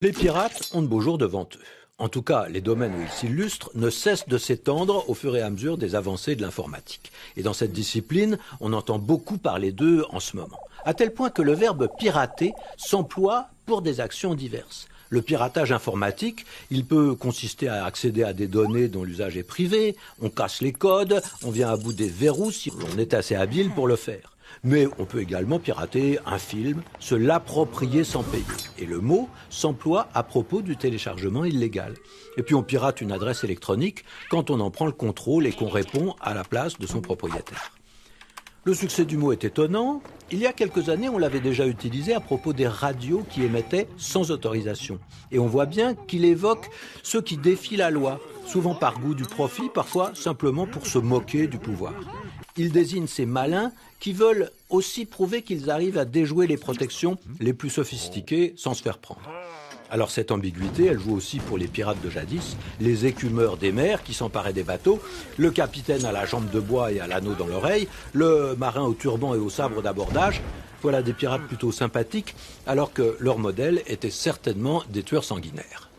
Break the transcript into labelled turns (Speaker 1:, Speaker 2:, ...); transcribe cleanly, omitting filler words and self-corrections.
Speaker 1: Les pirates ont de beaux jours devant eux. En tout cas, les domaines où ils s'illustrent ne cessent de s'étendre au fur et à mesure des avancées de l'informatique. Et dans cette discipline, on entend beaucoup parler d'eux en ce moment. À tel point que le verbe pirater s'emploie pour des actions diverses. Le piratage informatique, il peut consister à accéder à des données dont l'usage est privé, on casse les codes, on vient à bout des verrous si on est assez habile pour le faire. Mais on peut également pirater un film, se l'approprier sans payer. Et le mot s'emploie à propos du téléchargement illégal. Et puis on pirate une adresse électronique quand on en prend le contrôle et qu'on répond à la place de son propriétaire. Le succès du mot est étonnant. Il y a quelques années, on l'avait déjà utilisé à propos des radios qui émettaient sans autorisation. Et on voit bien qu'il évoque ceux qui défient la loi, souvent par goût du profit, parfois simplement pour se moquer du pouvoir. Il désigne ces malins qui veulent aussi prouver qu'ils arrivent à déjouer les protections les plus sophistiquées sans se faire prendre. Alors cette ambiguïté, elle joue aussi pour les pirates de jadis, les écumeurs des mers qui s'emparaient des bateaux, le capitaine à la jambe de bois et à l'anneau dans l'oreille, le marin au turban et au sabre d'abordage. Voilà des pirates plutôt sympathiques, alors que leur modèle était certainement des tueurs sanguinaires.